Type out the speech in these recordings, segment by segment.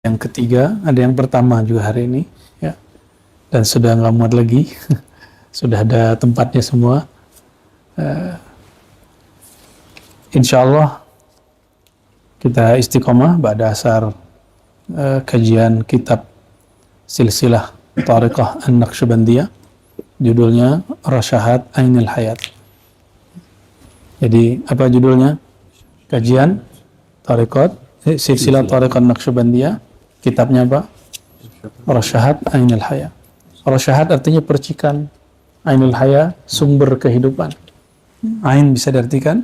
yang ketiga, ada yang pertama juga hari ini, ya. Dan sudah nggak muat lagi, sudah ada tempatnya semua. Insya Allah kita istiqomah pada asar kajian kitab silsilah Tariqah An-Naqsyabandiyah, judulnya Rasyahat Ainil Hayat. Jadi apa judulnya? Kajian silsilah Tariqah An-Naqsyabandiyah, kitabnya apa? Rasyahat Ainil Hayat. Rasyahat artinya percikan, Ainul Haya sumber kehidupan. Ain bisa diartikan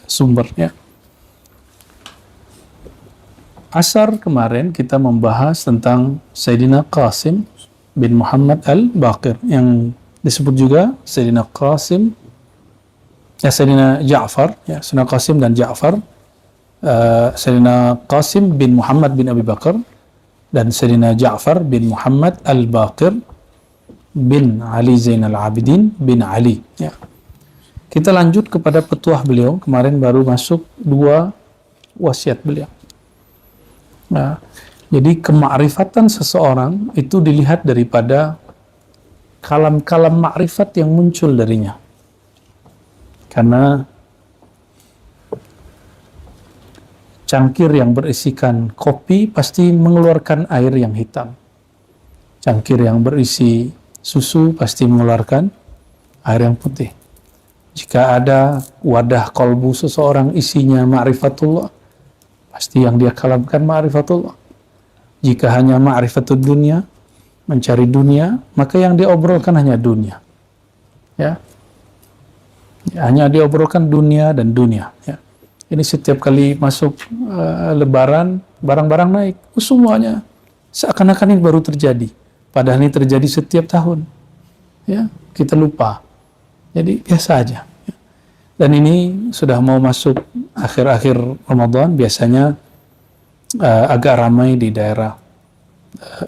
sumbernya. Asar kemarin kita membahas tentang Sayyidina Qasim bin Muhammad al-Baqir, yang disebut juga Sayyidina Qasim, Sayyidina Ja'far, Sayyidina Qasim dan Ja'far, Sayyidina Qasim bin Muhammad bin Abi Bakar, dan Sayyidina Ja'far bin Muhammad al-Baqir bin Ali Zainal Abidin bin Ali. Ya. Kita lanjut kepada petuah beliau. Kemarin baru masuk 2 wasiat beliau. Nah, jadi kemakrifatan seseorang itu dilihat daripada kalam-kalam makrifat yang muncul darinya. Karena cangkir yang berisikan kopi pasti mengeluarkan air yang hitam. Cangkir yang berisi susu pasti mengeluarkan air yang putih. Jika ada wadah kolbu seseorang isinya ma'rifatullah, pasti yang dia kalamkan ma'rifatullah. Jika hanya ma'rifatul dunia, mencari dunia, maka yang dia obrolkan hanya dunia. Ya. Hanya dia obrolkan dunia dan dunia. Ya. Ini setiap kali masuk lebaran, barang-barang naik, semuanya seakan-akan ini baru terjadi. Padahal ini terjadi setiap tahun. Ya, kita lupa. Jadi biasa aja. Dan ini sudah mau masuk akhir-akhir Ramadan, biasanya agak ramai di daerah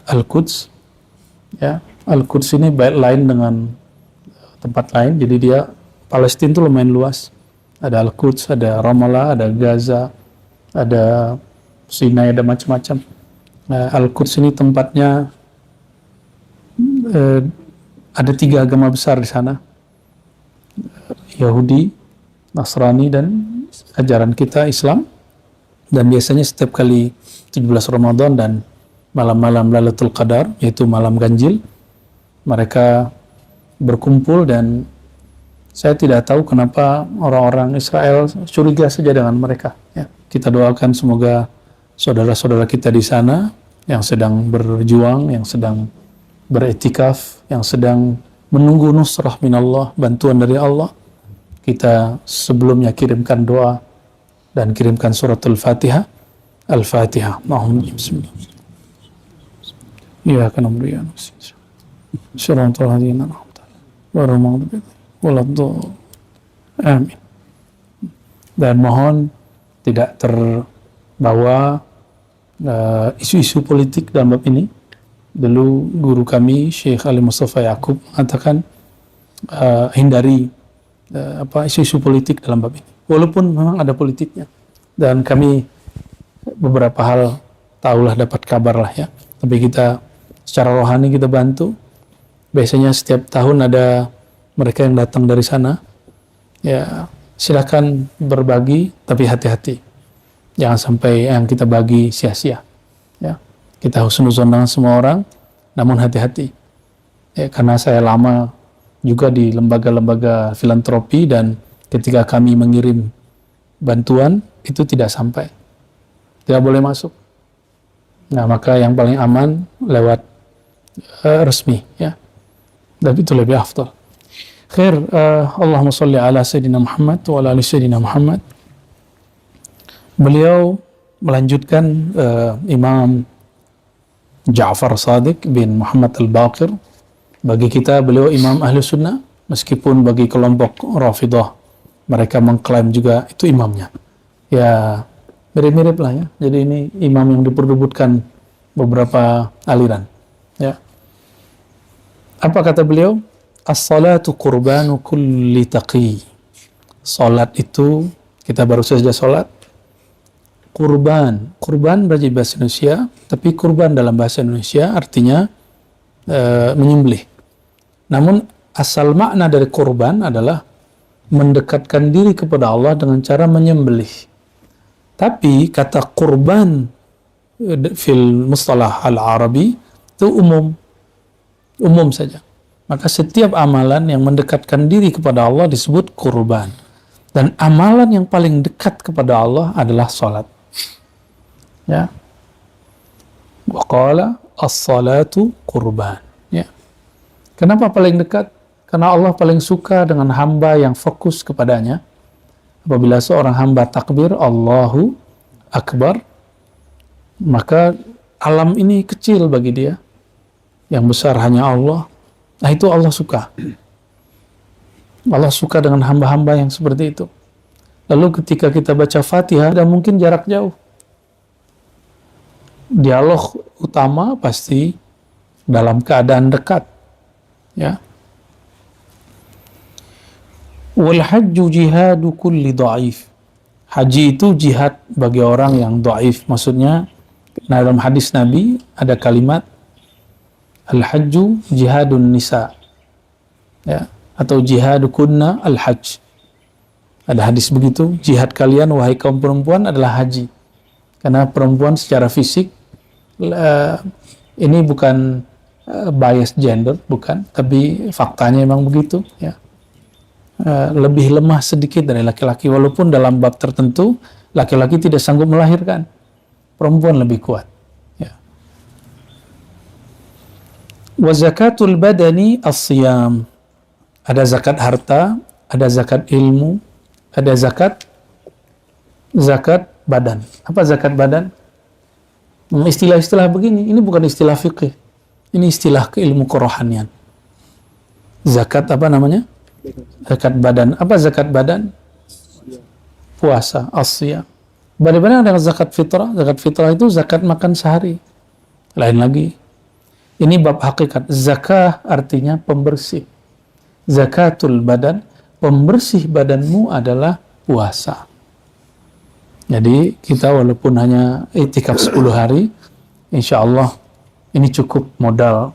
Al-Quds. Ya, Al-Quds ini lain dengan tempat lain, jadi dia Palestina itu lumayan luas. Ada Al-Quds, ada Ramallah, ada Gaza, ada Sinai, ada macam-macam. Al-Quds ini tempatnya ada 3 agama besar di sana, Yahudi, Nasrani, dan ajaran kita Islam. Dan biasanya setiap kali 17 Ramadan dan malam-malam Lailatul Qadar, yaitu malam ganjil, mereka berkumpul. Dan saya tidak tahu kenapa orang-orang Israel curiga saja dengan mereka. Ya, kita doakan semoga saudara-saudara kita di sana yang sedang berjuang, yang sedang beriktikaf, yang sedang menunggu nusrah minallah, bantuan dari Allah, kita sebelumnya kirimkan doa dan kirimkan suratul Fatihah. Al-Fatihah. Bismillah. Ya kana mriyan. Syaratul hadina Amin. Dan mohon tidak terbawa isu-isu politik dalam bab ini. Dulu guru kami Syekh Ali Mustafa Yaqub mengatakan hindari isu-isu politik dalam bab ini. Walaupun memang ada politiknya, dan kami beberapa hal tahulah, dapat kabar lah ya. Tapi kita secara rohani kita bantu. Biasanya setiap tahun ada mereka yang datang dari sana. Ya, silakan berbagi, tapi hati-hati. Jangan sampai yang kita bagi sia-sia. Ya. Kita husnuzon dengan semua orang, namun hati-hati. Ya, karena saya lama juga di lembaga-lembaga filantropi, dan ketika kami mengirim bantuan, itu tidak sampai. Tidak boleh masuk. Nah, maka yang paling aman lewat resmi. Ya. Dan itu lebih afdal. Khair, Allahumma salli ala Sayyidina Muhammad wa ala ali Sayyidina Muhammad. Beliau melanjutkan Imam Ja'far Shadiq bin Muhammad al-Baqir. Bagi kita beliau imam ahli sunnah, meskipun bagi kelompok Rafidah mereka mengklaim juga itu imamnya. Ya mirip-mirip lah ya. Jadi ini imam yang diperebutkan beberapa aliran. Ya. Apa kata beliau? As-salatu qurbanu kulli taqi. Salat itu, kita baru saja salat, kurban. Kurban berarti bahasa Indonesia, tapi kurban dalam bahasa Indonesia artinya menyembelih. Namun asal makna dari kurban adalah mendekatkan diri kepada Allah dengan cara menyembelih. Tapi kata kurban fil mustalah al-arabi itu umum saja. Maka setiap amalan yang mendekatkan diri kepada Allah disebut kurban. Dan amalan yang paling dekat kepada Allah adalah salat. Ya. Wa qala as-salatu kurban. Ya. Kenapa paling dekat? Karena Allah paling suka dengan hamba yang fokus kepadanya. Apabila seorang hamba takbir Allahu Akbar, maka alam ini kecil bagi dia. Yang besar hanya Allah. Nah, itu Allah suka. Allah suka dengan hamba-hamba yang seperti itu. Lalu ketika kita baca Fatihah, ada mungkin jarak jauh. Dialog utama pasti dalam keadaan dekat. Ya. Wal hajju jihadu kulli dha'if. Haji itu jihad bagi orang yang dhaif. Maksudnya, dalam hadis Nabi ada kalimat al-hajju jihadun nisa. Ya, atau jihadu kunna al-hajj. Ada hadis begitu, jihad kalian wahai kaum perempuan adalah haji. Karena perempuan secara fisik ini bukan bias gender, bukan, tapi faktanya memang begitu, ya. Lebih lemah sedikit dari laki-laki, walaupun dalam bab tertentu laki-laki tidak sanggup melahirkan, perempuan lebih kuat, ya. Wa zakatul badani as-siyam. Ada zakat harta, ada zakat ilmu, ada zakat badan. Apa zakat badan? Istilah-istilah begini, ini bukan istilah fikih. Ini istilah keilmu kerohanian. Zakat apa namanya? Zakat badan. Apa zakat badan? Puasa, as-siyam. Bagaimana dengan zakat fitrah? Zakat fitrah itu zakat makan sehari. Lain lagi. Ini bab hakikat. Zakah artinya pembersih. Zakatul badan, pembersih badanmu adalah puasa. Jadi kita walaupun hanya itikaf 10 hari, insya Allah ini cukup modal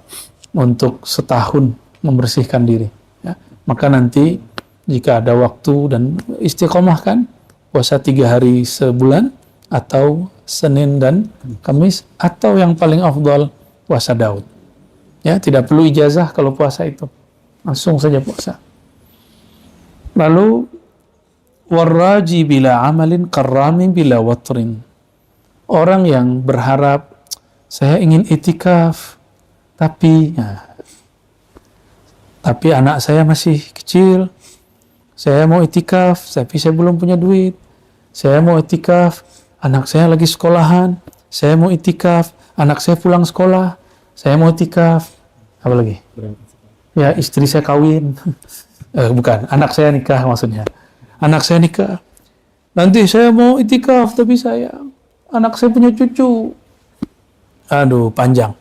untuk setahun membersihkan diri. Ya. Maka nanti jika ada waktu dan istiqomahkan, puasa 3 hari sebulan, atau Senin dan Kamis, atau yang paling afdal puasa Daud. Ya, tidak perlu ijazah kalau puasa itu. Langsung saja puasa. Lalu warraji bila amalin karramin bila watrin. Orang yang berharap saya ingin itikaf tapi anak saya masih kecil. Saya mau itikaf tapi saya belum punya duit. Saya mau itikaf, anak saya lagi sekolahan. Saya mau itikaf, anak saya pulang sekolah. Saya mau itikaf, apa lagi? Ya, istri saya kawin. Bukan, anak saya nikah maksudnya. Anak saya nikah. Nanti saya mau itikaf, tapi anak saya punya cucu. Aduh, panjang.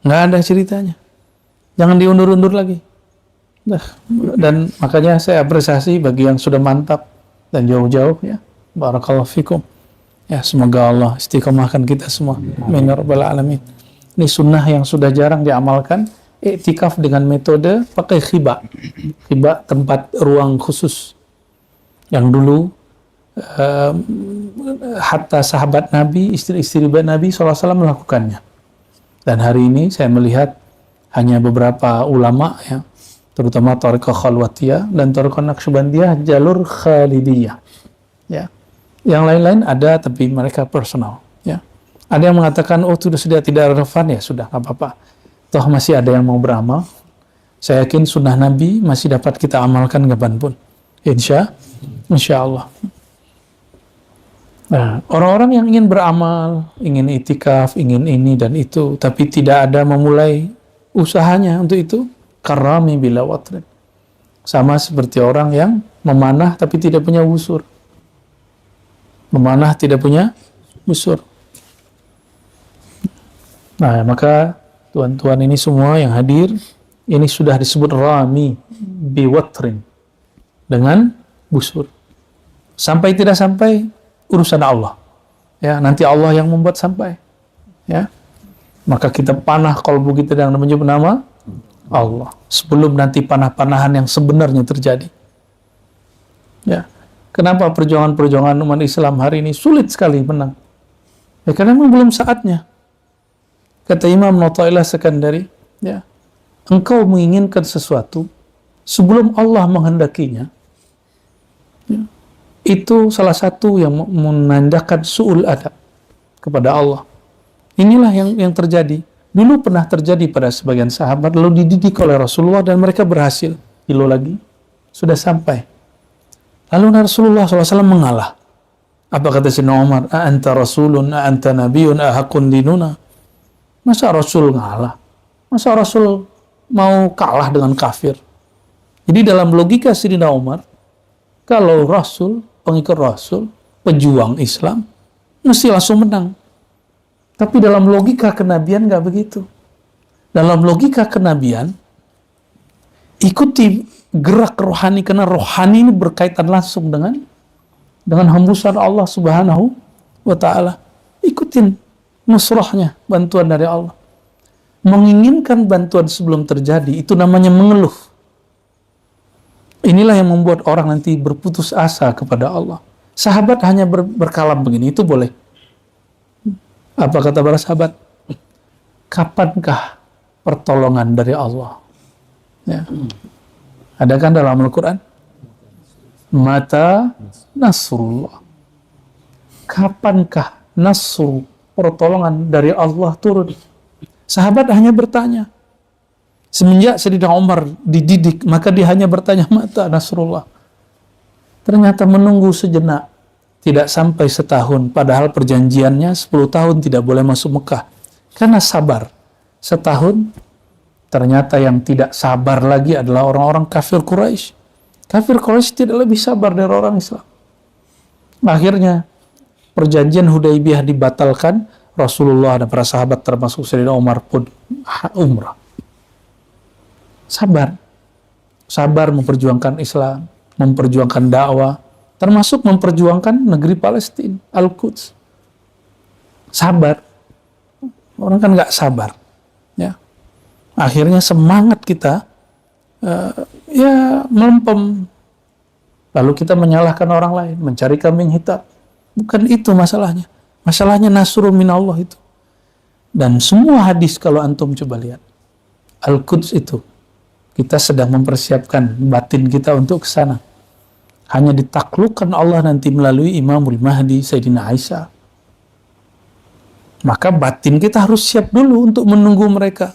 Nggak ada ceritanya. Jangan diundur-undur lagi. Dan makanya saya apresiasi bagi yang sudah mantap dan jauh-jauh, ya. Barakallahu fikum. Ya, semoga Allah istiqomahkan kita semua. Amin ya rabbal alamin. Ini sunnah yang sudah jarang diamalkan. Iktikaf dengan metode pakai khibah. Khibah, tempat ruang khusus. Yang dulu hatta sahabat Nabi, istri-istri Nabi SAW melakukannya. Dan hari ini saya melihat hanya beberapa ulama, ya, terutama Thariqah Khalwatiyah dan Thariqah Naqsyabandiyah jalur Khalidiyah. Ya. Yang lain-lain ada tapi mereka personal. Ya. Ada yang mengatakan, oh sudah tidak relevan, ya sudah, nggak apa-apa. Toh masih ada yang mau beramal. Saya yakin sunnah Nabi masih dapat kita amalkan kapanpun. Insya Allah. Nah, orang-orang yang ingin beramal, ingin itikaf, ingin ini dan itu, tapi tidak ada memulai usahanya untuk itu, karami bila watrin. Sama seperti orang yang memanah tapi tidak punya busur. Memanah tidak punya busur. Nah, maka tuan-tuan ini semua yang hadir, ini sudah disebut rami biwatrin, dengan busur. Sampai tidak sampai, urusan Allah. Ya, nanti Allah yang membuat sampai. Ya. Maka kita panah kalbu kita dengan menyebut nama Allah sebelum nanti panah-panahan yang sebenarnya terjadi. Ya. Kenapa perjuangan-perjuangan umat Islam hari ini sulit sekali menang? Ya, karena memang belum saatnya. Kata Imam Athaillah Sekandari, ya, engkau menginginkan sesuatu sebelum Allah menghendakinya, ya, itu salah satu yang menandakan su'ul adab kepada Allah. Inilah yang terjadi. Dulu pernah terjadi pada sebagian sahabat, lalu dididik oleh Rasulullah dan mereka berhasil. Kilo lagi, sudah sampai. Lalu Rasulullah SAW mengalah. Apa kata Sayyidina Umar? A'anta rasulun, a'anta nabiyun, ahakun dinuna. Masa Rasul ngalah? Masa Rasul mau kalah dengan kafir? Jadi dalam logika Sayyidina Umar, kalau Rasul, pengikut Rasul, pejuang Islam, mesti langsung menang. Tapi dalam logika kenabian nggak begitu. Dalam logika kenabian, ikuti gerak rohani, karena rohani ini berkaitan langsung dengan hembusan Allah Subhanahu wa Ta'ala. Ikutin nusrahnya, bantuan dari Allah. Menginginkan bantuan sebelum terjadi, itu namanya mengeluh. Inilah yang membuat orang nanti berputus asa kepada Allah. Sahabat hanya berkalam begini, itu boleh. Apa kata para sahabat? Kapankah pertolongan dari Allah? Ya. Ada kan dalam Al-Quran? Mata nasrullah. Kapankah nasru, pertolongan dari Allah turun? Sahabat hanya bertanya. Semenjak Sayyidina Umar dididik, maka dia hanya bertanya, mata nasrullah. Ternyata menunggu sejenak. Tidak sampai setahun, padahal perjanjiannya 10 tahun tidak boleh masuk Mekah. Karena sabar. Setahun, ternyata yang tidak sabar lagi adalah orang-orang kafir Quraisy. Kafir Quraisy tidak lebih sabar dari orang Islam. Akhirnya, perjanjian Hudaybiyah dibatalkan, Rasulullah dan para sahabat termasuk Sayyidina Umar pun umrah. Sabar. Sabar memperjuangkan Islam, memperjuangkan dakwah, termasuk memperjuangkan negeri Palestina, Al-Quds. Sabar. Orang kan nggak sabar. Ya. Akhirnya semangat kita melempem. Lalu kita menyalahkan orang lain, mencari kambing hitam. Bukan itu masalahnya. Masalahnya nasrun minallah itu. Dan semua hadis kalau antum coba lihat, Al-Quds itu, kita sedang mempersiapkan batin kita untuk ke sana. Hanya ditaklukkan Allah nanti melalui Imamul Mahdi, Sayyidina Aisyah. Maka batin kita harus siap dulu untuk menunggu mereka.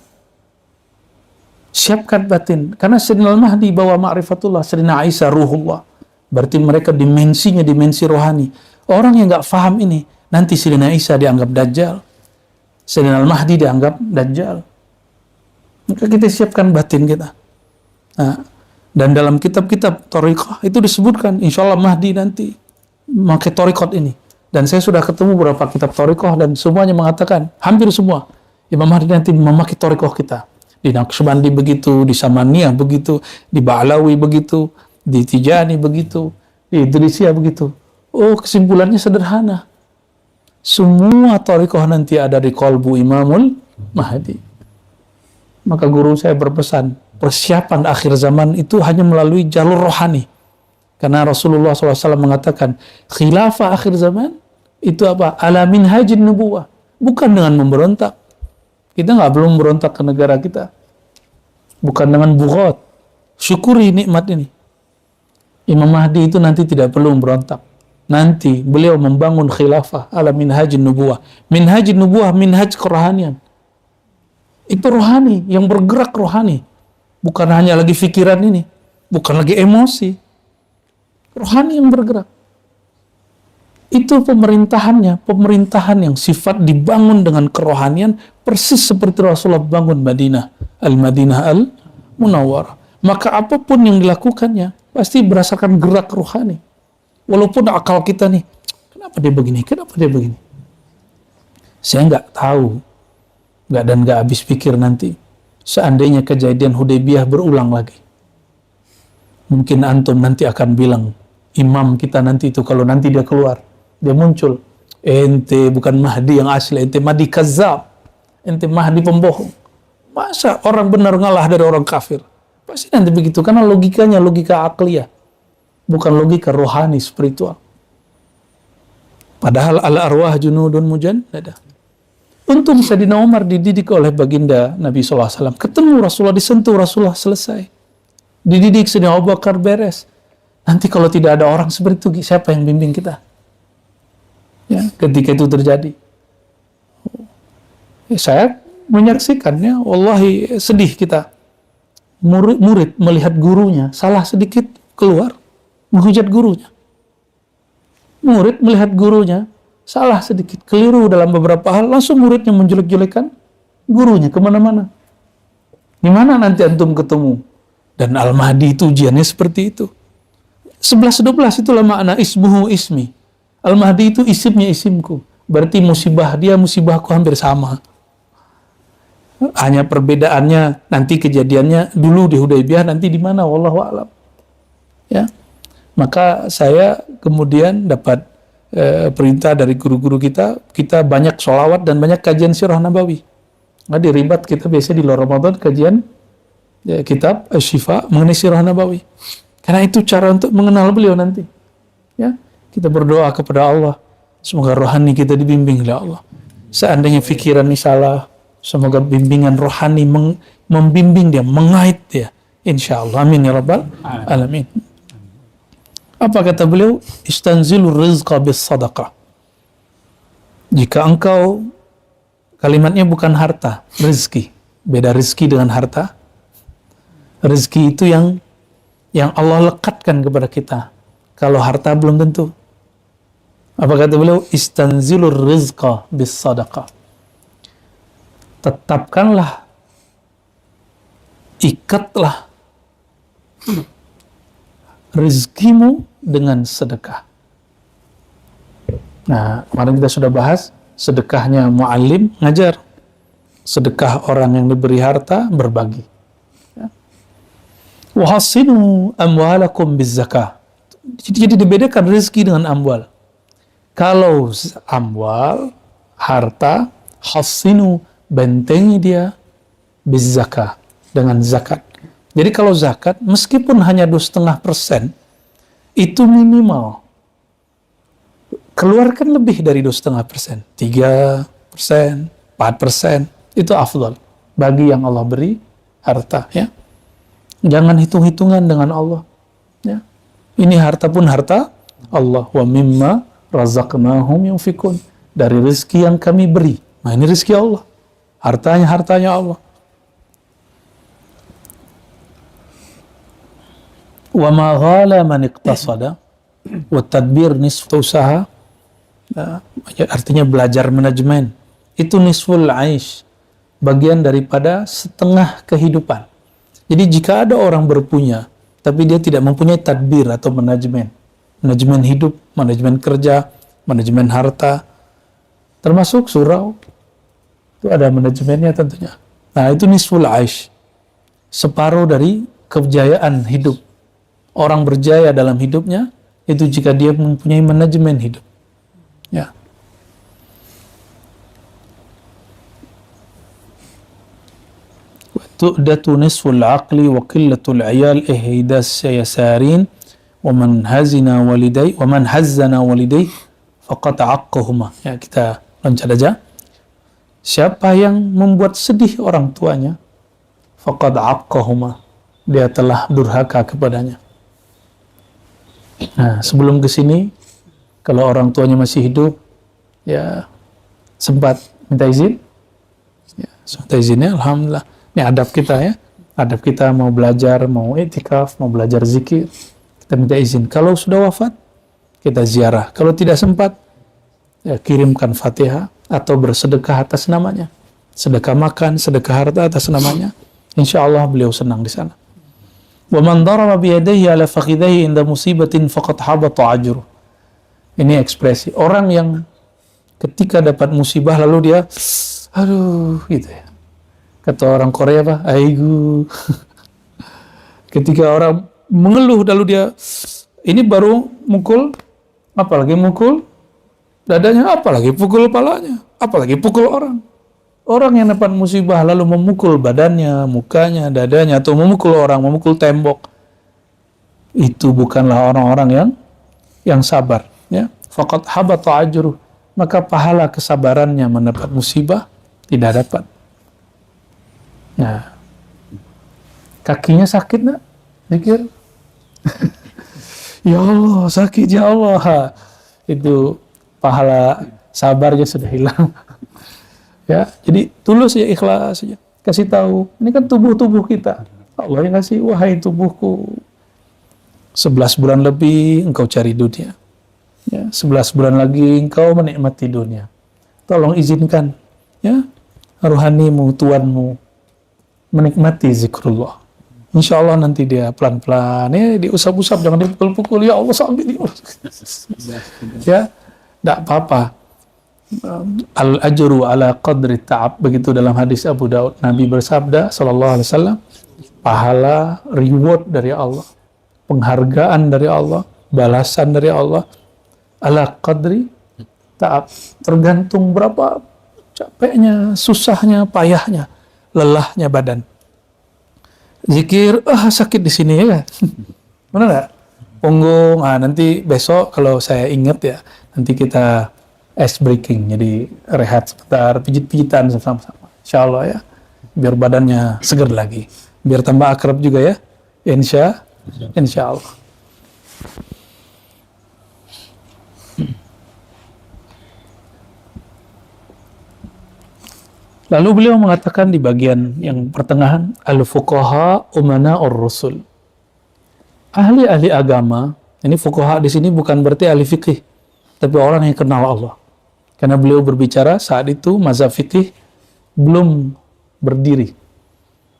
Siapkan batin. Karena Sayyidina Al-Mahdi bawa ma'rifatullah, Sayyidina Aisyah ruhullah. Berarti mereka dimensinya, dimensi rohani. Orang yang nggak faham ini, nanti Sayyidina Aisyah dianggap Dajjal. Sayyidina Al-Mahdi dianggap Dajjal. Maka kita siapkan batin kita. Nah, dan dalam kitab-kitab Thariqah itu disebutkan, insya Allah Mahdi nanti memakai Thariqat ini. Dan saya sudah ketemu beberapa kitab Thariqah dan semuanya mengatakan, hampir semua, Imam Mahdi nanti memakai Thariqah kita. Di Naqsyabandi begitu, di Samaniyah begitu, di Ba'alawi begitu, di Tijani begitu, di Idrisiyah begitu. Oh, kesimpulannya sederhana. Semua Thariqah nanti ada di qalbu Imamul Mahdi. Maka guru saya berpesan, persiapan akhir zaman itu hanya melalui jalur rohani. Karena Rasulullah SAW mengatakan, khilafah akhir zaman itu apa? Ala minhajin nubuwah. Bukan dengan memberontak. Kita nggak belum berontak ke negara kita. Bukan dengan bughat. Syukuri nikmat ini. Imam Mahdi itu nanti tidak perlu memberontak. Nanti beliau membangun khilafah ala minhajin nubuwah. Minhajin nubuwah, minhaj kerohanian. Itu rohani, yang bergerak rohani. Bukan hanya lagi pikiran ini. Bukan lagi emosi. Rohani yang bergerak. Itu pemerintahannya. Pemerintahan yang sifat dibangun dengan kerohanian. Persis seperti Rasulullah bangun Madinah. Al-Madinah Al-Munawwarah. Maka apapun yang dilakukannya, pasti berdasarkan gerak rohani. Walaupun akal kita nih, kenapa dia begini? Kenapa dia begini? Saya nggak tahu. Nggak habis pikir nanti. Seandainya kejadian Hudaybiyah berulang lagi. Mungkin antum nanti akan bilang, imam kita nanti itu kalau nanti dia keluar, dia muncul. ente bukan Mahdi yang asli, ente Mahdi kazzab, ente Mahdi pembohong. Masa orang benar ngalah dari orang kafir? Pasti nanti begitu, karena logikanya logika akliyah, bukan logika rohani, spiritual. Padahal al-arwah junudun mujannada. Untung Sayyidina Umar dididik oleh baginda Nabi SAW. Ketemu Rasulullah, disentuh Rasulullah, selesai. Dididik Sayyidina Abu Bakar, beres. Nanti kalau tidak ada orang seperti itu, siapa yang bimbing kita? Ya, ketika itu terjadi. Saya menyaksikannya, wallahi sedih kita. Murid melihat gurunya, salah sedikit keluar, menghujat gurunya. Murid melihat gurunya, salah sedikit, keliru dalam beberapa hal, langsung muridnya menjelek-jelekan gurunya kemana-mana. Di mana nanti antum ketemu? Dan Al-Mahdi itu ujiannya seperti itu. 11-12 itulah makna ismuhu ismi. Al-Mahdi itu isimnya isimku. Berarti musibah dia, musibahku hampir sama. Hanya perbedaannya nanti kejadiannya dulu di Hudaybiyah, nanti di mana, wallahu a'lam. Ya. Maka saya kemudian dapat perintah dari guru-guru kita banyak sholawat dan banyak kajian sirah nabawi. Nah, di Ribat kita biasa di luar Ramadan kajian kitab Asy-Syifa mengenai sirah nabawi. Karena itu cara untuk mengenal beliau nanti. Ya, kita berdoa kepada Allah, semoga rohani kita dibimbing oleh Allah. Seandainya pikiran ini salah, semoga bimbingan rohani membimbing dia, mengait dia. Insyaallah, amin ya rabbal alamin. Apa kata beliau? Istanzilu rizqa bis sadaqah. Jika engkau, kalimatnya bukan harta, rezeki. Beda rezeki dengan harta. Rezeki itu yang Allah lekatkan kepada kita. Kalau harta belum tentu. Apa kata beliau? Istanzilu rizqa bis sadaqah. Tetapkanlah, ikatlah rezekimu dengan sedekah. Nah, kemarin kita sudah bahas sedekahnya muallim, ngajar. Sedekah orang yang diberi harta, berbagi. Ya. Wahassinu amwalakum bizzakah. Jadi dibedakan rezeki dengan amwal. Kalau amwal, harta, hassinu, bentengi dia bizzakah, dengan zakat. Jadi kalau zakat, meskipun hanya 2,5%, itu minimal. Keluarkan lebih dari 2,5%. 3%, 4%, itu afdal. Bagi yang Allah beri harta. Ya. Jangan hitung-hitungan dengan Allah. Ya. Ini harta pun harta Allah. Wa mimma razaqnahum yunfikun. Dari rezeki yang kami beri. Nah, ini rezeki Allah. Hartanya Allah. Wa ma ghala man iqtasada wa tadbir nisfu usaha, artinya belajar manajemen itu nisful aish, bagian daripada setengah kehidupan. Jadi jika ada orang berpunya tapi dia tidak mempunyai tadbir atau manajemen hidup, manajemen kerja, manajemen harta, termasuk surau itu ada manajemennya tentunya. Nah, itu nisful aish, separuh dari kejayaan hidup. Orang berjaya dalam hidupnya itu jika dia mempunyai manajemen hidup. Ya. Tu'datu nisful aqli wa qillatul ayal ihdas yasarin wa man hazzana walidai faqad aqqahuma. Ya, kita loncat aja. Siapa yang membuat sedih orang tuanya, faqad aqqahuma, dia telah durhaka kepadanya. Nah, sebelum ke sini, kalau orang tuanya masih hidup, ya sempat minta izin, ya, minta izinnya, alhamdulillah. Ini adab kita ya, adab kita mau belajar, mau i'tikaf, mau belajar zikir, kita minta izin. Kalau sudah wafat, kita ziarah. Kalau tidak sempat, ya kirimkan Fatihah atau bersedekah atas namanya, sedekah makan, sedekah harta atas namanya. Insya Allah beliau senang di sana. Wa man daraba bi yadayhi ala fakhidayhi inda musibatin faqad habata ajruh. Ini ekspresi orang yang ketika dapat musibah lalu dia aduh gitu ya. Kata orang Korea apa? Aigu. Ketika orang mengeluh lalu dia ini baru mukul, apalagi mukul dadanya, apalagi pukul kepalanya, apalagi pukul orang. Orang yang dapat musibah lalu memukul badannya, mukanya, dadanya, atau memukul orang, memukul tembok, itu bukanlah orang-orang yang sabar. Ya, faqad habata ajruh, maka pahala kesabarannya mendapat musibah tidak dapat. Nah, kakinya sakit nak? Pikir, ya Allah sakit ya Allah, itu pahala sabarnya sudah hilang. Ya, jadi tulus ya, ikhlas saja. Kasih tahu, ini kan tubuh kita. Allah yang kasih, wahai tubuhku, 11 bulan lebih engkau cari dunia. Ya, 11 bulan lagi engkau menikmati dunia. Tolong izinkan, ya, rohanimu, tuanmu, menikmati zikrullah. Insya Allah nanti dia pelan-pelan, ya, diusap-usap, jangan dipukul-pukul. Ya Allah sambil ya, tidak apa-apa. Al-ajru ala qadri ta'ab, begitu dalam hadis Abu Daud. Nabi bersabda sallallahu alaihi wasallam, pahala, reward dari Allah, penghargaan dari Allah, balasan dari Allah, ala qadri ta'ab, tergantung berapa capeknya, susahnya, payahnya, lelahnya badan. Zikir, sakit di sini ya, benar nggak? Punggung, nanti besok kalau saya ingat ya, nanti kita ice breaking, jadi rehat sebentar, pijit-pijitan sama-sama, insya Allah ya, biar badannya segar lagi, biar tambah akrab juga ya, insya Allah. Lalu beliau mengatakan di bagian yang pertengahan, al-fuqaha umana'ur rusul, ahli-ahli agama. Ini fuqaha di sini bukan berarti ahli fikih, tapi orang yang kenal Allah. Karena beliau berbicara saat itu mazhab fikih belum berdiri.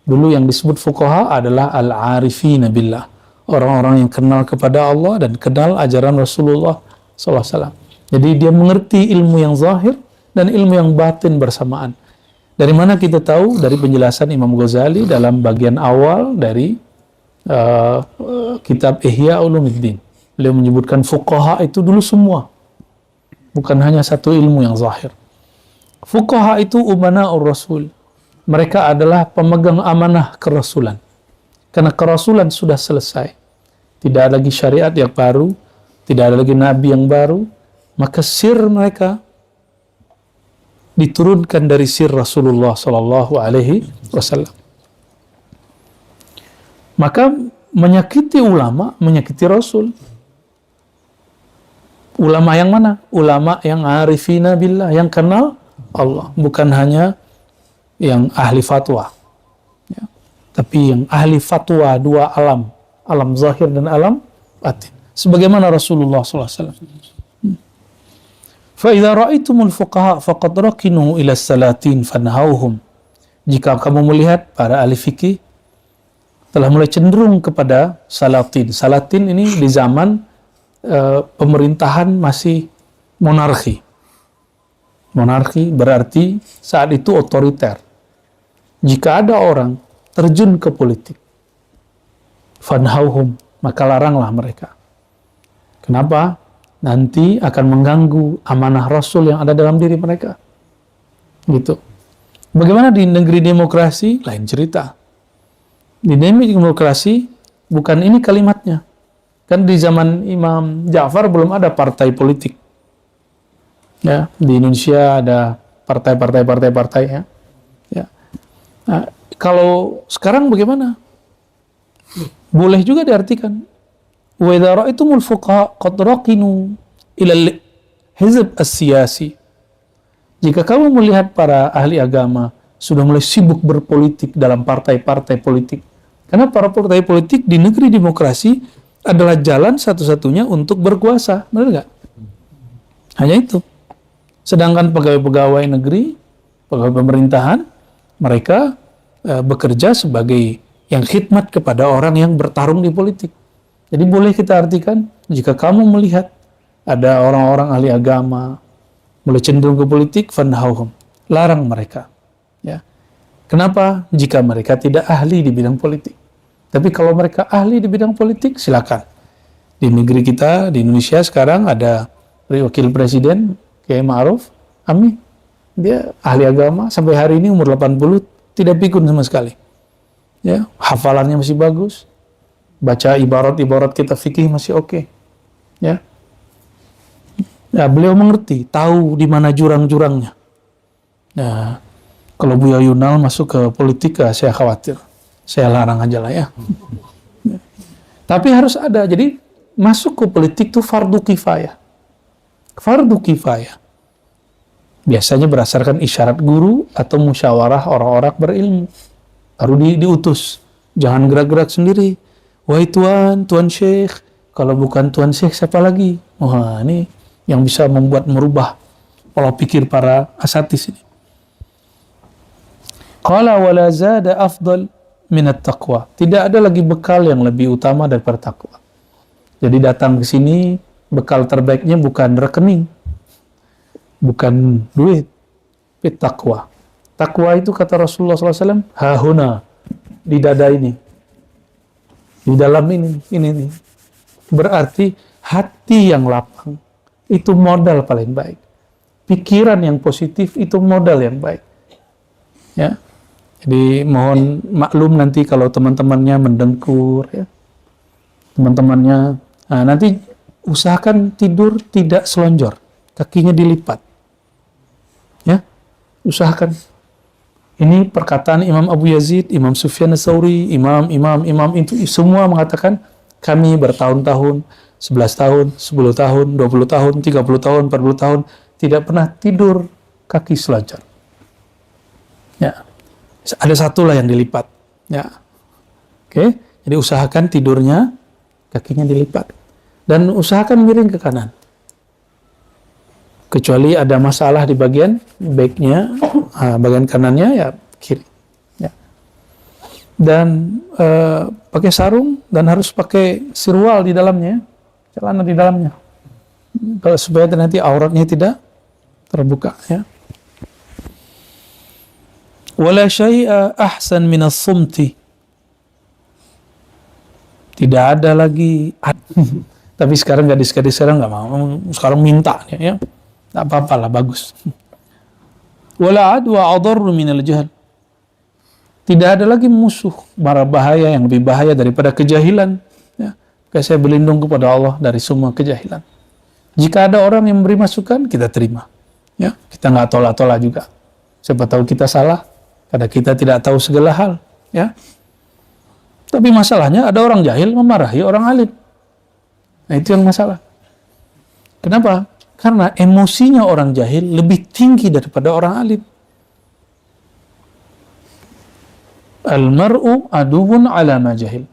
Dulu yang disebut fuqaha adalah al-arifina billah, orang-orang yang kenal kepada Allah dan kenal ajaran Rasulullah SAW. Jadi dia mengerti ilmu yang zahir dan ilmu yang batin bersamaan. Dari mana kita tahu? Dari penjelasan Imam Ghazali dalam bagian awal dari kitab Ihya Ulumuddin. Beliau menyebutkan fuqaha itu dulu semua, bukan hanya satu ilmu yang zahir. Fuqaha itu umana'ur rasul, mereka adalah pemegang amanah kerasulan. Karena kerasulan sudah selesai, tidak ada lagi syariat yang baru, tidak ada lagi nabi yang baru, maka sir mereka diturunkan dari sir Rasulullah sallallahu alaihi wasallam. Maka menyakiti ulama, menyakiti Rasul. Ulama yang mana? Ulama yang arifina billah, yang kenal Allah, bukan hanya yang ahli fatwa, ya, tapi yang ahli fatwa dua alam, alam zahir dan alam batin, sebagaimana Rasulullah SAW. فَإِذَا رَأَيْتُمُ الْفُقَهَاءَ فَقَدْ رَكِنُوا إِلَى السَّلَاتِينَ فَانْهَوْهُمْ. Jika kamu melihat para ahli fikih telah mulai cenderung kepada salatin. Salatin ini di zaman pemerintahan masih monarki. Monarki berarti saat itu otoriter. Jika ada orang terjun ke politik, fanhauhum, maka laranglah mereka. Kenapa? Nanti akan mengganggu amanah Rasul yang ada dalam diri mereka. Gitu. Bagaimana di negeri demokrasi? Lain cerita. Di negeri demokrasi bukan ini kalimatnya. Kan di zaman Imam Ja'far belum ada partai politik. Ya, di Indonesia ada partai ya. Ya. Nah, kalau sekarang bagaimana? Boleh juga diartikan. Wa idza ra'aitumul fuqaha qad raqinu ila al-hizb as-siyasi. Jika kamu melihat para ahli agama sudah mulai sibuk berpolitik dalam partai-partai politik. Karena para partai politik di negeri demokrasi adalah jalan satu-satunya untuk berkuasa, benar nggak? Hanya itu. Sedangkan pegawai-pegawai negeri, pegawai pemerintahan, mereka bekerja sebagai yang khidmat kepada orang yang bertarung di politik. Jadi boleh kita artikan, jika kamu melihat ada orang-orang ahli agama mulai cenderung ke politik, fanhauhum, larang mereka. Ya. Kenapa? Jika mereka tidak ahli di bidang politik. Tapi kalau mereka ahli di bidang politik, silakan. Di negeri kita, di Indonesia sekarang ada wakil presiden Kiai Ma'ruf Amin. Dia ahli agama sampai hari ini umur 80 tidak pikun sama sekali. Ya, hafalannya masih bagus. Baca ibarat-ibarat kitab fikih masih oke. Ya. Ya, beliau mengerti, tahu di mana jurang-jurangnya. Nah, kalau Buya Yunal masuk ke politik, saya khawatir. Saya larang aja lah ya. Tapi harus ada. Jadi masuk ke politik itu fardu kifayah. Fardu kifayah. Biasanya berdasarkan isyarat guru atau musyawarah orang-orang berilmu. Baru diutus. Jangan gerak-gerak sendiri. Wahai Tuan Syekh. Kalau bukan Tuan Syekh, siapa lagi? Wah, ini yang bisa merubah pola pikir para asatis ini. Qala wala zada afdal minat taqwa. Tidak ada lagi bekal yang lebih utama daripada takwa. Jadi datang ke sini, bekal terbaiknya bukan rekening, bukan duit, tapi takwa. Takwa itu kata Rasulullah SAW, hahuna, di dada ini, di dalam ini. Berarti hati yang lapang, itu modal paling baik. Pikiran yang positif, itu modal yang baik. Ya. Jadi mohon maklum nanti kalau teman-temannya mendengkur, ya. Teman-temannya, nanti usahakan tidur tidak selonjor, kakinya dilipat. Ya, usahakan. Ini perkataan Imam Abu Yazid, Imam Sufyan Ats-Tsauri, imam itu semua mengatakan kami bertahun-tahun, 11 tahun, 10 tahun, 20 tahun, 30 tahun, 40 tahun tidak pernah tidur kaki selonjor. Ya. Ada satu lah yang dilipat. Ya. Oke, jadi usahakan tidurnya kakinya dilipat. Dan usahakan miring ke kanan. Kecuali ada masalah di bagian backnya, bagian kanannya ya kiri. Ya. Dan pakai sarung dan harus pakai sirwal di dalamnya, celana di dalamnya. Supaya nanti auratnya tidak terbuka. Ya. Wala syai'a ahsan minas sumti. Tidak ada lagi. Tapi sekarang gadis-gadis sekarang nggak mau. Sekarang minta ya. Tak apa-apa lah, bagus. Wala adwa adarru minal jahl. Tidak ada lagi musuh mara bahaya yang lebih bahaya daripada kejahilan. Ya. Kayak saya berlindung kepada Allah dari semua kejahilan. Jika ada orang yang memberi masukan, kita terima. Ya, kita nggak tolak-tolak juga. Siapa tahu kita salah. Karena kita tidak tahu segala hal, ya. Tapi masalahnya ada orang jahil memarahi orang alim. Nah, itu yang masalah. Kenapa? Karena emosinya orang jahil lebih tinggi daripada orang alim. Al-mar'u aduwwun ala ma jahil.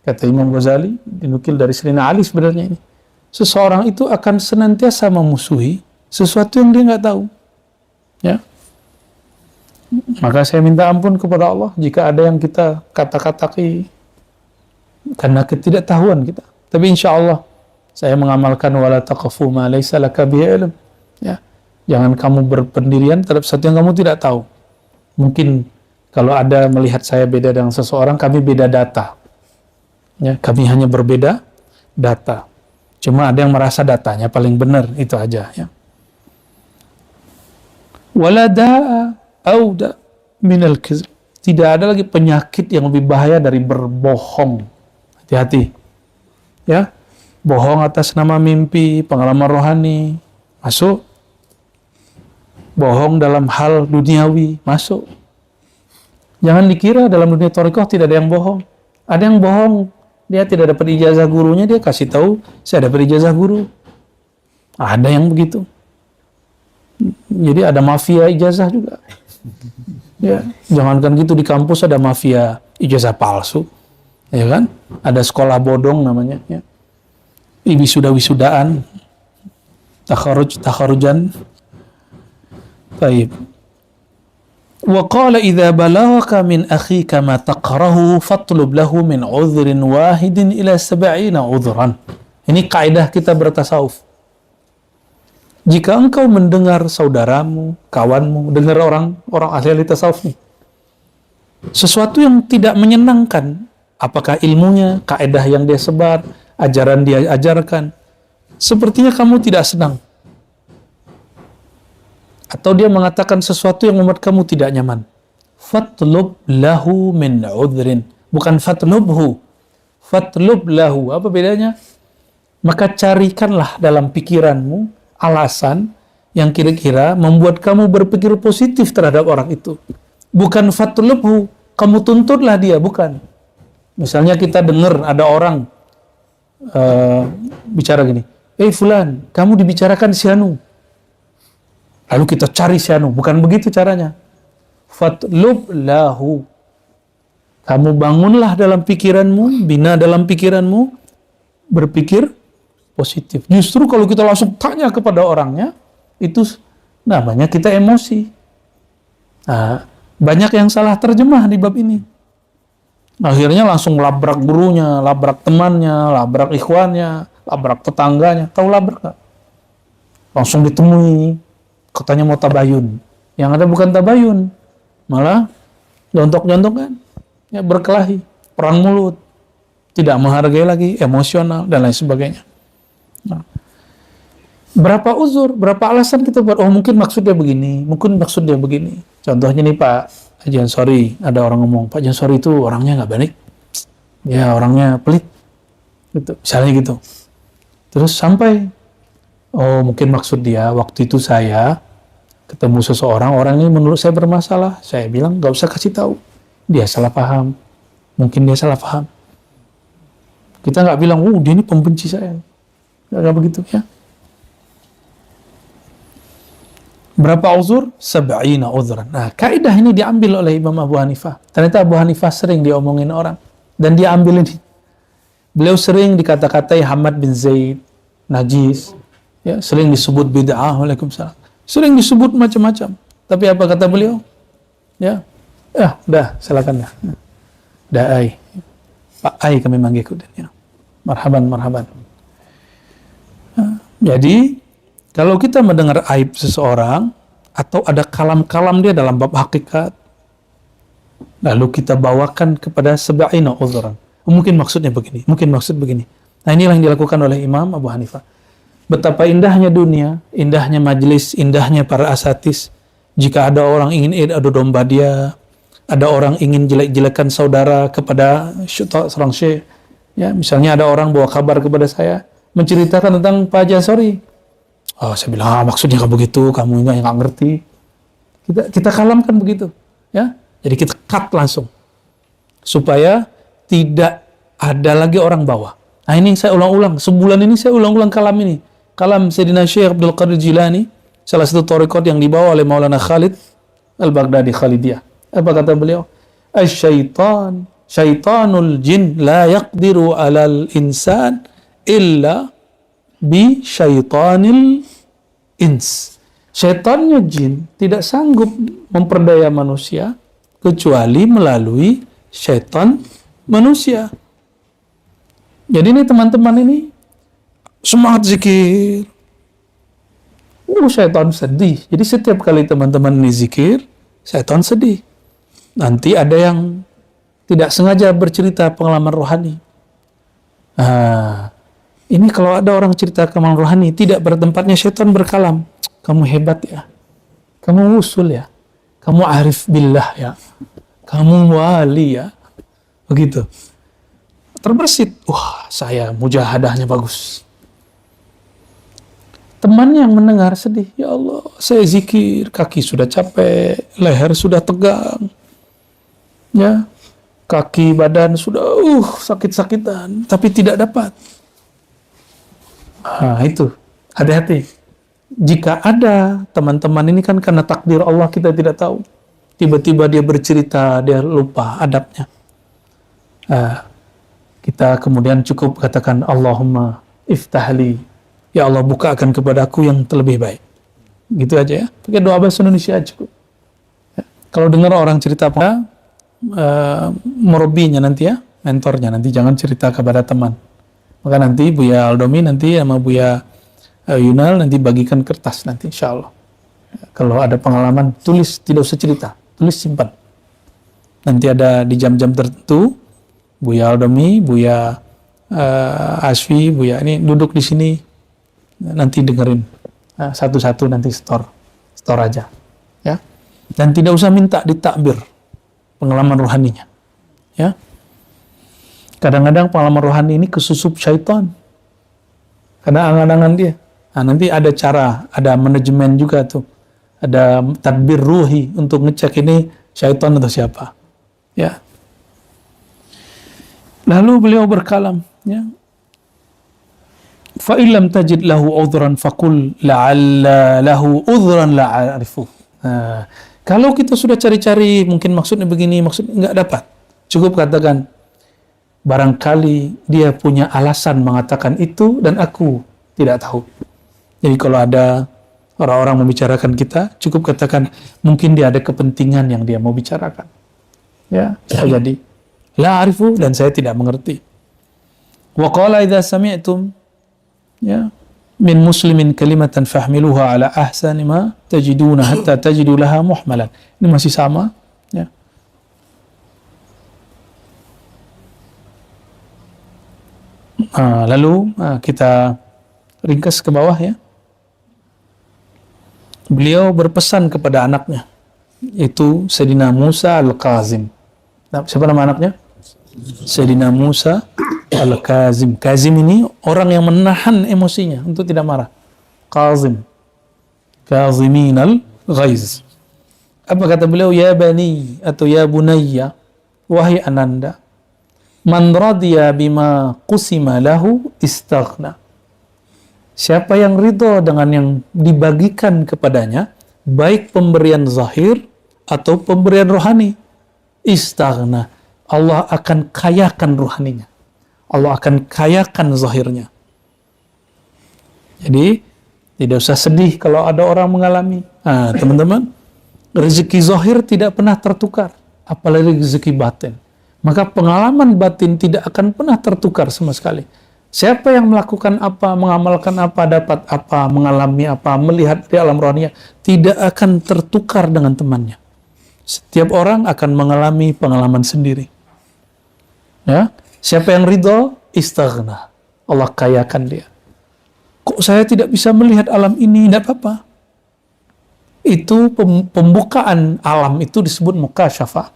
Kata Imam Ghazali, dinukil dari Sayyidina Ali sebenarnya ini. Seseorang itu akan senantiasa memusuhi sesuatu yang dia nggak tahu. Ya. Maka saya minta ampun kepada Allah jika ada yang kita kata-kataki karena ketidaktahuan kita. Tapi insya Allah saya mengamalkan wala taqfu ma laysa laka bihi ilm. Ya. Jangan kamu berpendirian terhadap sesuatu yang kamu tidak tahu. Mungkin kalau ada melihat saya beda dengan seseorang, kami beda data. Ya, kami hanya berbeda data. Cuma ada yang merasa datanya paling benar, itu aja ya. Wala da'a auda minal kizb. Tidak ada lagi penyakit yang lebih bahaya dari berbohong. Hati-hati. Ya. Bohong atas nama mimpi, pengalaman rohani, masuk. Bohong dalam hal duniawi, masuk. Jangan dikira dalam dunia thariqah tidak ada yang bohong. Ada yang bohong, dia tidak dapat ijazah gurunya, dia kasih tahu, saya dapat ijazah guru. Ada yang begitu. Jadi ada mafia ijazah juga. Ya, jangankan gitu, di kampus ada mafia ijazah palsu, ya kan? Ada sekolah bodong namanya, ya. Wisudaan, takharujan. Baik. Wa qala idza balagha min akhika ma taqrahu fatlub lahu min udhrin wahidin ila 70 udhran. Ini kaidah kita bertasawuf. Jika engkau mendengar saudaramu, kawanmu, dengar orang ahli tasawuf nih, sesuatu yang tidak menyenangkan, apakah ilmunya, kaidah yang dia sebar, ajaran dia ajarkan, sepertinya kamu tidak senang. atau dia mengatakan sesuatu yang membuat kamu tidak nyaman, fatlub lahu min udhrin, bukan fatlubhu, fatlub lahu. Apa bedanya? Maka carikanlah dalam pikiranmu alasan yang kira-kira membuat kamu berpikir positif terhadap orang itu. Bukan fatlubhu, kamu tuntutlah dia, bukan. Misalnya kita dengar ada orang bicara gini, fulan, kamu dibicarakan si Anu. Lalu kita cari si Anu. Bukan begitu caranya. Fatlub lahu. Kamu bangunlah dalam pikiranmu, bina dalam pikiranmu, berpikir positif. Justru kalau kita langsung tanya kepada orangnya, itu namanya kita emosi. Nah, banyak yang salah terjemah di bab ini. Akhirnya langsung labrak gurunya, labrak temannya, labrak ikhwannya, labrak tetangganya. Tahu labrak gak? Langsung ditemui, katanya mau tabayun. Yang ada bukan tabayun, malah jontok-jontokan, ya, berkelahi, perang mulut, tidak menghargai lagi, emosional, dan lain sebagainya. Nah, berapa uzur, berapa alasan kita buat, oh mungkin maksudnya begini, mungkin maksudnya begini. Contohnya nih Pak Haji Ansori, ada orang ngomong, Pak Haji Ansori itu orangnya nggak baik, ya orangnya pelit, gitu. Misalnya gitu. Terus sampai, oh mungkin maksud dia, waktu itu saya ketemu seseorang, orang ini menurut saya bermasalah, saya bilang nggak usah kasih tahu, dia salah paham, mungkin dia salah paham. Kita nggak bilang, dia ini pembenci saya, nggak begitu ya. Berapa uzur? 70 uzran. Nah, kaidah ini diambil oleh Imam Abu Hanifah. Ternyata Abu Hanifah sering diomongin orang. Dan dia ambil ini. Beliau sering dikata-katai Hamad bin Zaid, najis. Ya, sering disebut bid'ah. Waalaikumsalam. Sering disebut macam-macam. Tapi apa kata beliau? Ya, dah, silakan dah. Dah, ai. Pak Ai kami manggilku. Ya. Marhaban. Nah, jadi, kalau kita mendengar aib seseorang, atau ada kalam-kalam dia dalam bab hakikat, lalu kita bawakan kepada 70 uzran. Mungkin maksudnya begini, mungkin maksud begini. Nah, inilah yang dilakukan oleh Imam Abu Hanifah. Betapa indahnya dunia, indahnya majlis, indahnya para asatis. Jika ada orang ingin adu domba dia, ada orang ingin jelek-jelekan saudara kepada seorang syekh. Ya, misalnya ada orang bawa kabar kepada saya, menceritakan tentang Pak Haji Ansori. Oh, saya bilang, maksudnya nggak begitu, kamu nggak ngerti. Kita kalamkan begitu, ya. Jadi kita cut langsung, supaya tidak ada lagi orang bawa. Nah, ini saya ulang-ulang, sebulan ini saya ulang-ulang kalam ini. Kalam Sayyidina Syekh Abdul Qadir Jilani, salah satu thariqat yang dibawa oleh Maulana Khalid Al-Baghdadi Khalidiyah. Apa kata beliau? Syaitanul jin la yaqdiru alal insan illa bi syaitanil ins. Syaitannya jin tidak sanggup memperdaya manusia kecuali melalui syaitan manusia. Jadi ini teman-teman ini semangat zikir. Syaitan sedih. Jadi setiap kali teman-teman ini zikir, syaitan sedih. Nanti ada yang tidak sengaja bercerita pengalaman rohani. Ini kalau ada orang cerita pengalaman rohani, tidak bertempatnya syaitan berkalam. Kamu hebat ya. Kamu usul ya. Kamu arif billah ya. Kamu wali ya. Begitu. Terbersit. Wah, saya mujahadahnya bagus. Teman yang mendengar sedih. Ya Allah, saya zikir, kaki sudah capek, leher sudah tegang. Ya, kaki badan sudah sakit-sakitan, tapi tidak dapat. Itu, hati-hati. Jika ada teman-teman ini kan karena takdir Allah kita tidak tahu. Tiba-tiba dia bercerita, dia lupa adabnya. Kita kemudian cukup katakan Allahumma iftahli. Ya Allah, bukakan kepadaku yang terlebih baik. Gitu aja ya. Pakai doa bahasa Indonesia cukup. Ya. Kalau dengar orang cerita apa, murabinya nanti ya, mentornya nanti jangan cerita kepada teman. Maka nanti Buya Aldomi nanti sama Buya Yunal nanti bagikan kertas nanti insya Allah. Kalau ada pengalaman tulis, tidak usah cerita, tulis simpan. Nanti ada di jam-jam tertentu Buya Aldomi, Buya Asfi, Buya ini duduk di sini nanti dengerin satu-satu nanti store. Toraja, ya. Dan tidak usah minta ditakbir pengalaman rohaninya, ya. Kadang-kadang pengalaman rohani ini kesusup syaitan karena angan-angan dia. Nah, nanti ada cara, ada manajemen juga tuh, ada tadbir ruhi untuk ngecek ini syaitan atau siapa, ya. Lalu beliau berkalam, ya, fa illam tajid lahu udhran faqul la'alla lahu udhran la a'rifu. Nah, kalau kita sudah cari-cari mungkin maksudnya begini, maksudnya enggak dapat, cukup katakan barangkali dia punya alasan mengatakan itu dan aku tidak tahu. Jadi kalau ada orang-orang membicarakan kita, cukup katakan mungkin dia ada kepentingan yang dia mau bicarakan, ya. Jadi la a'rifu, dan saya tidak mengerti. Wa qala idza sami'tum, ya, min muslimin kalimatan fahmiluha ala ahsani ma tajiduna hatta tajidu laha muhmalan. Ini masih sama, ya. Lalu kita ringkas ke bawah, ya. Beliau berpesan kepada anaknya, itu Sayyidina Musa Al-Kazim. Nah, siapa nama anaknya? Sayyidina Musa Al-Kazim. Kazim ini orang yang menahan emosinya untuk tidak marah. Kazim. Kazimin al-ghaiz. Apa kata beliau? Ya bani atau ya bunayya, wahai ananda, man radiya bima qusima lahu istaghna. Siapa yang ridho dengan yang dibagikan kepadanya, baik pemberian zahir atau pemberian rohani, istaghna, Allah akan kayakan rohaninya. Allah akan kayakan zahirnya. Jadi tidak usah sedih kalau ada orang mengalami. Teman-teman, rezeki zahir tidak pernah tertukar, apalagi rezeki batin. Maka pengalaman batin tidak akan pernah tertukar sama sekali. Siapa yang melakukan apa, mengamalkan apa, dapat apa, mengalami apa, melihat di alam rohaninya, tidak akan tertukar dengan temannya. Setiap orang akan mengalami pengalaman sendiri. Ya, siapa yang ridho, istaghna, Allah kayakan dia. Kok saya tidak bisa melihat alam ini? Tidak apa-apa. Itu pembukaan alam itu disebut mukasyafah.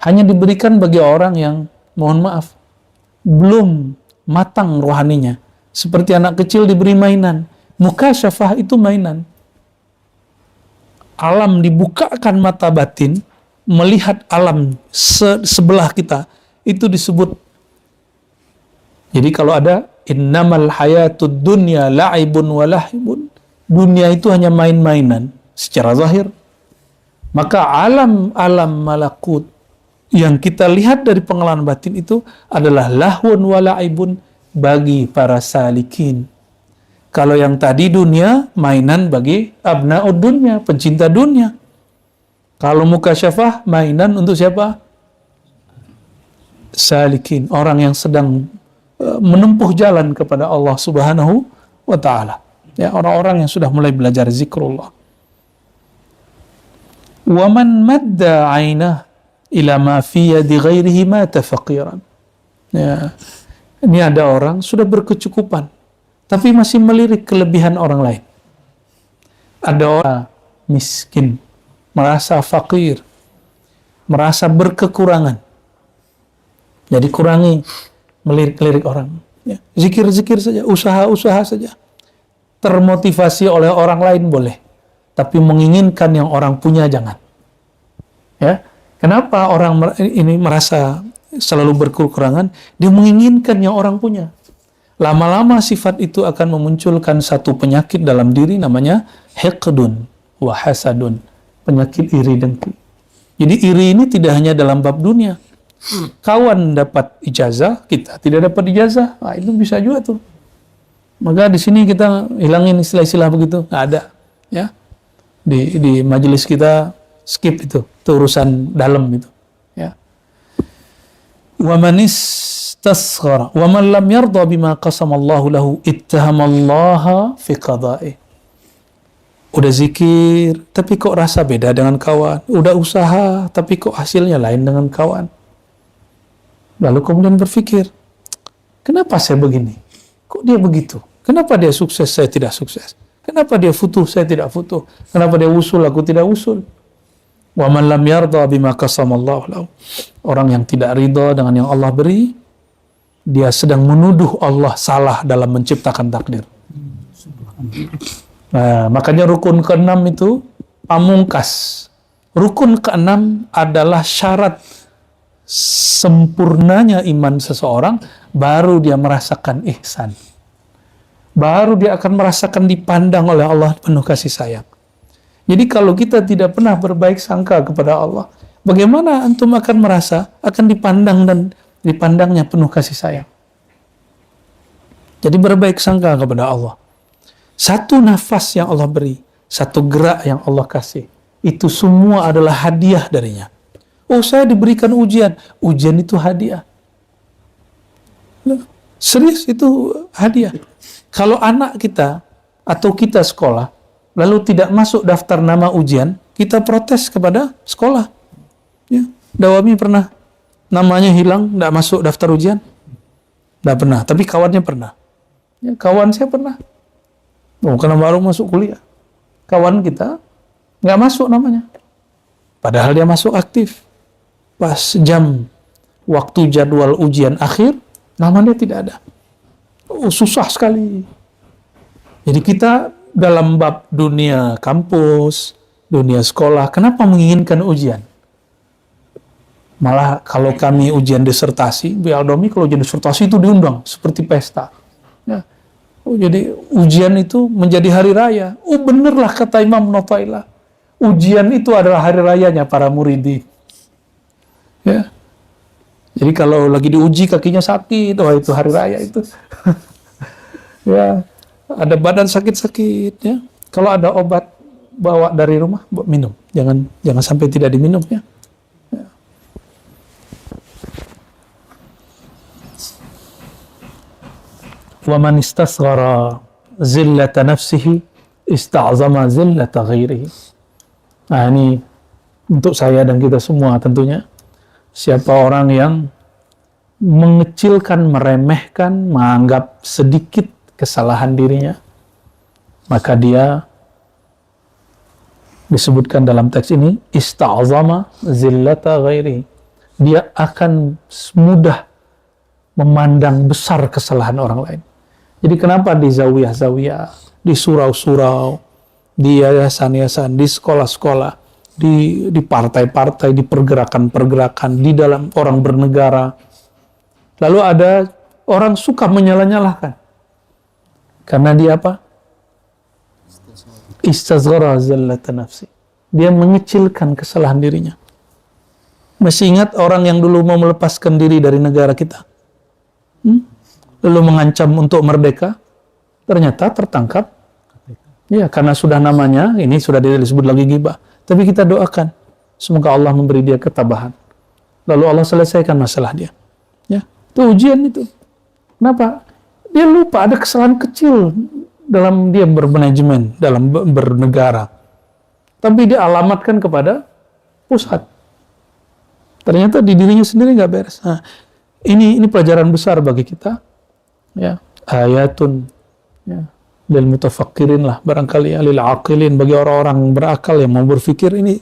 Hanya diberikan bagi orang yang, mohon maaf, belum matang rohaninya. Seperti anak kecil diberi mainan. Mukasyafah itu mainan. Alam dibukakan mata batin, melihat alam sebelah kita, itu disebut. Jadi kalau ada innamal hayatud dunya la'ibun wa lahibun, dunia itu hanya main-mainan secara zahir. Maka alam malakut yang kita lihat dari pengalaman batin itu adalah lahun wa la'ibun bagi para salikin. Kalau yang tadi dunia, mainan bagi abna'ud dunya, pencinta dunia. Kalau mukasyafah, mainan untuk siapa? Salikin, orang yang sedang menempuh jalan kepada Allah Subhanahu wa ta'ala. Ya, orang-orang yang sudah mulai belajar zikrullah. Wa man madda 'ainah ila ma fi yadi ghairihi mata faqiran. Ya. Ini ada orang sudah berkecukupan tapi masih melirik kelebihan orang lain. Ada orang miskin, merasa fakir, merasa berkekurangan. Jadi kurangi melirik-lirik orang. Ya. Zikir-zikir saja, usaha-usaha saja. Termotivasi oleh orang lain boleh, tapi menginginkan yang orang punya jangan. Ya. Kenapa orang ini merasa selalu berkekurangan? Dia menginginkan yang orang punya. Lama-lama sifat itu akan memunculkan satu penyakit dalam diri namanya hiqdun wa hasadun, penyakit iri dengki. Jadi iri ini tidak hanya dalam bab dunia. Kawan dapat ijazah, kita tidak dapat ijazah, itu bisa juga tuh. Maka di sini kita hilangin istilah-istilah begitu, nggak ada. Ya, di majelis kita skip itu urusan dalam itu. Ya. Wa man istasghara wa man lam yarda bima qasamallahu lahu ittahamallaha fi qada'i. Udah zikir tapi kok rasa beda dengan kawan. Udah usaha tapi kok hasilnya lain dengan kawan. Lalu kemudian berpikir, kenapa saya begini? Kok dia begitu? Kenapa dia sukses, saya tidak sukses? Kenapa dia futuh, saya tidak futuh? Kenapa dia usul, aku tidak usul? Wa man lam yarda bima qasamallahu lahu. Orang yang tidak ridha dengan yang Allah beri, dia sedang menuduh Allah salah dalam menciptakan takdir. Nah, makanya rukun keenam itu pamungkas. Rukun keenam adalah syarat sempurnanya iman seseorang, baru dia merasakan ihsan. Baru dia akan merasakan dipandang oleh Allah penuh kasih sayang. Jadi kalau kita tidak pernah berbaik sangka kepada Allah, bagaimana antum akan merasa akan dipandang dan dipandangnya penuh kasih sayang? Jadi berbaik sangka kepada Allah. Satu nafas yang Allah beri, satu gerak yang Allah kasih, itu semua adalah hadiah darinya. Oh, saya diberikan ujian. Ujian itu hadiah. Serius, itu hadiah. Kalau anak kita atau kita sekolah, lalu tidak masuk daftar nama ujian, kita protes kepada sekolah. Ya, Dawami pernah namanya hilang, tidak masuk daftar ujian? Tidak pernah, tapi kawannya pernah. Ya, kawan saya pernah. Oh, karena baru masuk kuliah. Kawan kita nggak masuk namanya. Padahal dia masuk aktif. Pas jam waktu jadwal ujian akhir, namanya tidak ada. Oh, susah sekali. Jadi kita dalam bab dunia kampus, dunia sekolah, kenapa menginginkan ujian? Malah kalau kami ujian disertasi, Bialdomi kalau ujian disertasi itu diundang seperti pesta. Ya. Oh, jadi ujian itu menjadi hari raya. Oh, benerlah kata Imam Notailah. Ujian itu adalah hari rayanya para muridin. Ya. Jadi kalau lagi diuji kakinya sakit, wah itu hari raya itu. Ya, ada badan sakit-sakit ya. Kalau ada obat bawa dari rumah, minum. Jangan sampai tidak diminum ya. Wa man istasghara zillata nafsihi ista'zama zillata ghairihi. Nah, ini untuk saya dan kita semua tentunya. Siapa orang yang mengecilkan, meremehkan, menganggap sedikit kesalahan dirinya, maka dia disebutkan dalam teks ini ista'zama zillata ghairihi. Dia akan mudah memandang besar kesalahan orang lain. Jadi kenapa di zawiyah-zawiyah, di surau-surau, di yayasan-yayasan, di sekolah-sekolah, di partai-partai, di pergerakan-pergerakan, di dalam orang bernegara, lalu ada orang suka menyalah-nyalahkan. Karena dia apa? Istazghara zallata nafsi. Dia mengecilkan kesalahan dirinya. Masih ingat orang yang dulu mau melepaskan diri dari negara kita? Lalu mengancam untuk merdeka, ternyata tertangkap. Ya, karena sudah namanya, ini sudah disebut lagi ghibah. Tapi kita doakan, semoga Allah memberi dia ketabahan. Lalu Allah selesaikan masalah dia. Ya, itu ujian itu. Kenapa? Dia lupa ada kesalahan kecil dalam dia bermanajemen, dalam bernegara. Tapi dia alamatkan kepada pusat. Ternyata di dirinya sendiri nggak beres. Nah, ini pelajaran besar bagi kita. Ya, ayatun ya, lil mutafakkirin lah barangkali ya, lil aqilin, bagi orang-orang berakal yang mau berpikir. Ini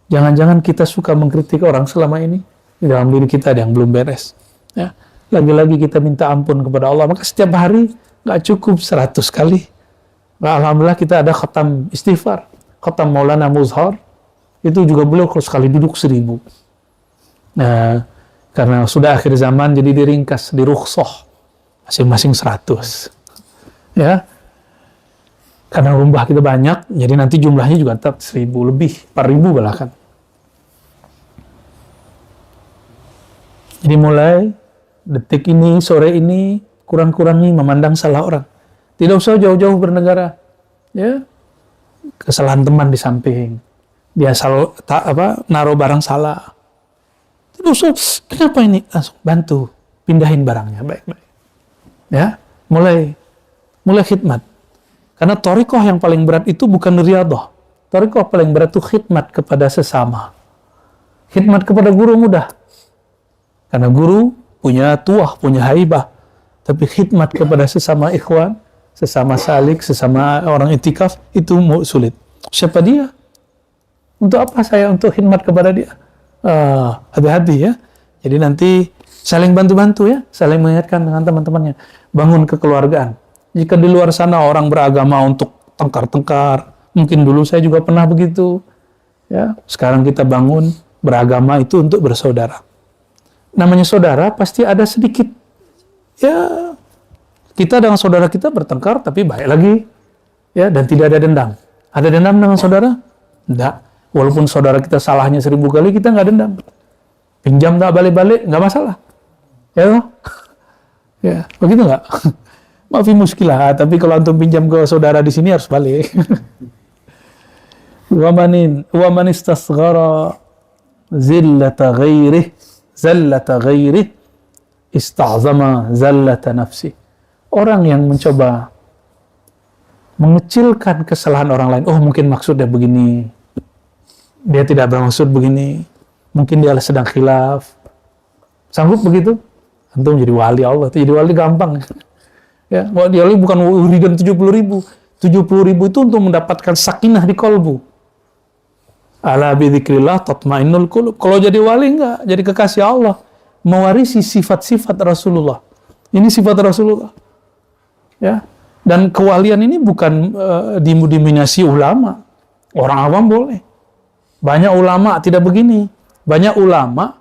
jangan-jangan kita suka mengkritik orang selama ini, di dalam diri kita ada yang belum beres ya. Lagi-lagi kita minta ampun kepada Allah, maka setiap hari nggak cukup 100 kali. Nah, alhamdulillah kita ada khatam istighfar, khatam Maulana Muzhar, itu juga beliau kalau sekali duduk 1000. Nah, karena sudah akhir zaman jadi diringkas, dirukhsah masing-masing 100 ya, karena rumah kita banyak, jadi nanti jumlahnya juga tetap 1000 lebih, 4000 bahkan. Jadi mulai detik ini, sore ini, kurang-kurangi memandang salah orang. Tidak usah jauh-jauh bernegara ya, kesalahan teman di samping, dia naruh barang salah, tidak usah, kenapa ini, langsung bantu pindahin barangnya baik-baik. Ya, mulai khidmat. Karena thariqah yang paling berat itu bukan riyadhah. Thariqah paling berat itu khidmat kepada sesama. Khidmat kepada guru mudah. Karena guru punya tuah, punya haibah. Tapi khidmat kepada sesama ikhwan, sesama salik, sesama orang itikaf, itu sulit. Siapa dia? Untuk apa saya untuk khidmat kepada dia? Hati-hati ya. Jadi nanti saling bantu-bantu ya, saling mengingatkan dengan teman-temannya. Bangun kekeluargaan. Jika di luar sana orang beragama untuk tengkar-tengkar, mungkin dulu saya juga pernah begitu. Ya, sekarang kita bangun beragama itu untuk bersaudara. Namanya saudara pasti ada sedikit, ya kita dengan saudara kita bertengkar tapi baik lagi, ya, dan tidak ada dendam. Ada dendam dengan saudara? Tidak. Walaupun saudara kita salahnya 1000 kali, kita nggak dendam. Pinjam tak balik-balik, nggak masalah. Ya, ya begitu nggak? Maafi muskilah, tapi kalau antum pinjam ke saudara di sini harus balik. Wa man istasghara zillata ghairih ista'zama zallata nafsi. Orang yang mencoba mengecilkan kesalahan orang lain, oh mungkin maksudnya begini, dia tidak bermaksud begini, mungkin dia sedang khilaf, sanggup begitu? Antum jadi wali Allah, jadi wali gampang. Ya, wali bukan wiridan 70.000. 70.000 itu untuk mendapatkan sakinah di kolbu. Ala bidzikrillah tatmainnul qulub. Kalau jadi wali enggak, jadi kekasih Allah, mewarisi sifat-sifat Rasulullah. Ini sifat Rasulullah. Ya. Dan kewalian ini bukan didominasi ulama. Orang awam boleh. Banyak ulama tidak begini. Banyak ulama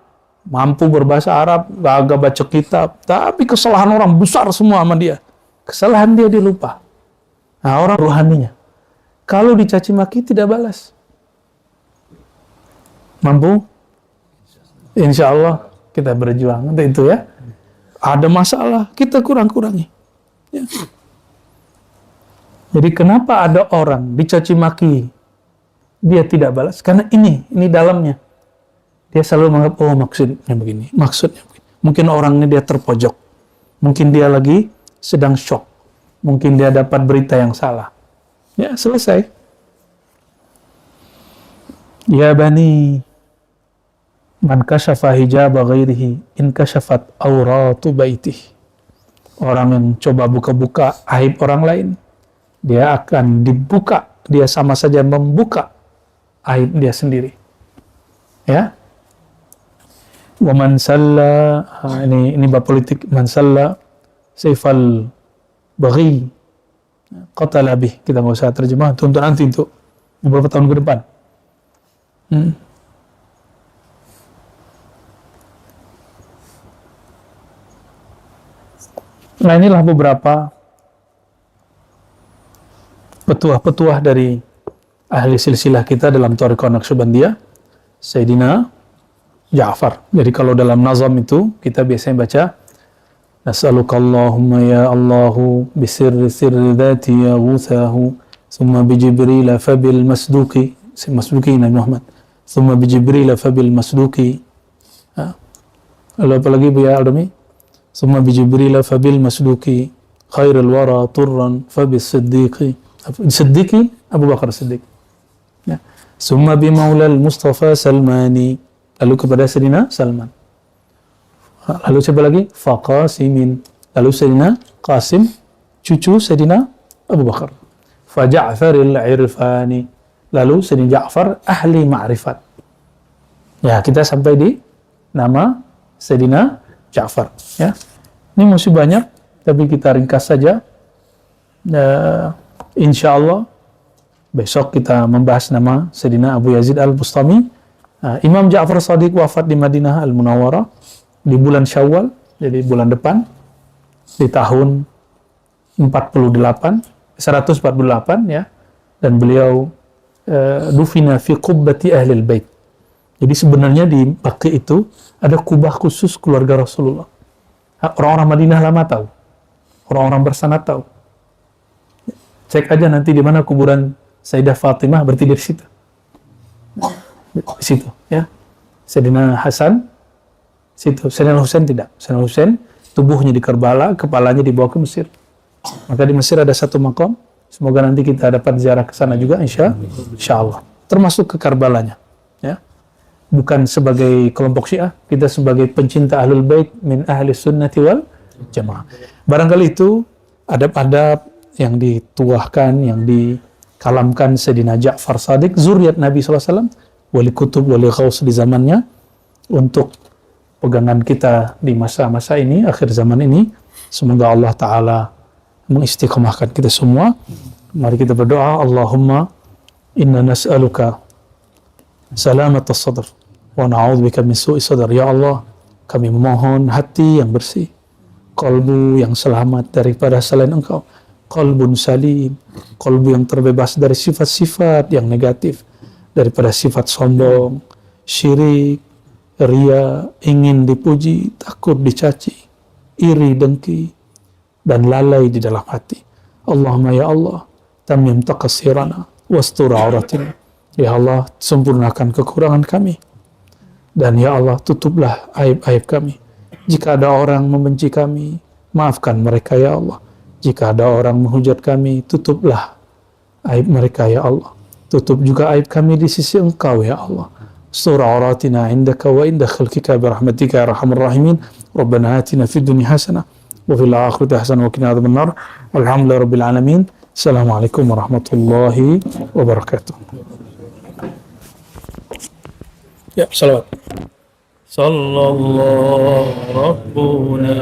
mampu berbahasa Arab, agak baca kitab, tapi kesalahan orang besar semua sama dia. Kesalahan dia lupa. Nah, orang rohaninya, kalau dicaci maki tidak balas. Mampu? Insya Allah kita berjuang. Nanti itu ya. Ada masalah, kita kurang-kurangi. Ya. Jadi kenapa ada orang dicaci maki, dia tidak balas? Karena ini dalamnya. Dia selalu menganggap, oh maksudnya begini, maksudnya begini. Mungkin orangnya dia terpojok. Mungkin dia lagi sedang shock. Mungkin dia dapat berita yang salah. Ya, selesai. Ya bani, man kashafa hijaba ghairihi, in kashafat auratu baitih. Orang yang coba buka-buka aib orang lain, dia akan dibuka. Dia sama saja membuka aib dia sendiri. Ya. Wa man salla, ini bab politik, man salla sayfal baghi qatala bih. Kita nggak usah terjemah, untuk nanti untuk beberapa tahun ke depan. Nah, inilah beberapa petuah-petuah dari ahli silsilah kita dalam Thariqah Naqsyabandiyah, Sayyidina Ja'far. Jadi kalau dalam nazam itu kita biasanya baca Nas'alukallahumma ya Allahu bisirri sirri dhati ya ghuthahu thumma bi Jibril fabil masduki Nabi Muhammad thumma bi Jibril fabil masduki. Lalu apa lagi Bu ya Aldami? Thumma bi Jibril fabil masduki khairul wara turran fabis siddiqi Abu Bakar Siddiq. Ya. Thumma bi maulal Mustafa Salmani, lalu kepada Sayyidina Salman. Lalu siapa lagi? Faqasimin. Lalu Sayyidina Qasim, cucu Sayyidina Abu Bakar. Fa Ja'faril Irfani. Lalu Sayyidina Ja'far ahli ma'rifat. Ya, kita sampai di nama Sayyidina Ja'far. Ya. Ini masih banyak, tapi kita ringkas saja. Insya Allah besok kita membahas nama Sayyidina Abu Yazid Al-Bustami. Imam Ja'far Shadiq wafat di Madinah Al-Munawwarah di bulan Syawal, jadi bulan depan, di tahun 148 ya, dan beliau dufina fi qubbati ahlil bait. Jadi sebenarnya di Baqi itu ada kubah khusus keluarga Rasulullah. Orang-orang Madinah lama tahu, orang-orang bersanad tahu. Cek aja nanti di mana kuburan Sayyidah Fatimah, berarti dari situ. Di situ, ya. Sayyidina Hasan, situ. Sayyidina Husain tidak. Sayyidina Husain tubuhnya di Karbala, kepalanya dibawa ke Mesir. Maka di Mesir ada satu makam. Semoga nanti kita dapat ziarah ke sana juga, insya Allah. Termasuk ke Karbalanya, ya. Bukan sebagai kelompok Syiah, kita sebagai pencinta Ahlul Bait min ahli sunnati wal jamaah. Barangkali itu adab-adab yang dituahkan, yang dikalamkan Sayyidina Ja'far Shadiq, zuriat Nabi SAW, wali kutub, wali ghaus di zamannya, untuk pegangan kita di masa-masa ini, akhir zaman ini. Semoga Allah Ta'ala mengistiqomahkan kita semua. Mari kita berdoa. Allahumma inna nas'aluka salamat as-sadr wa na'udzubika min su'i sadr. Ya Allah, kami memohon hati yang bersih, kalbu yang selamat daripada selain Engkau, qalbun salim, kalbu yang terbebas dari sifat-sifat yang negatif, daripada sifat sombong, syirik, ria, ingin dipuji, takut dicaci, iri, dengki, dan lalai di dalam hati. Allahumma ya Allah, tamim taqsirana wastur auratina. Ya Allah, sempurnakan kekurangan kami, dan ya Allah, tutuplah aib-aib kami. Jika ada orang membenci kami, maafkan mereka ya Allah. Jika ada orang menghujat kami, tutuplah aib mereka ya Allah. Tutup juga aib kami di sisi Engkau ya Allah. Astur auratina indaka wa inda khalqika birahmatika ya arhamar rahimin. Rabbana atina fid dunya hasanah wa fil akhirati hasanah wa qina adzabannar. Alhamdulillahi rabbil alamin. Assalamualaikum warahmatullahi wabarakatuh. Ya, salawat. Sallallahu Rabbuna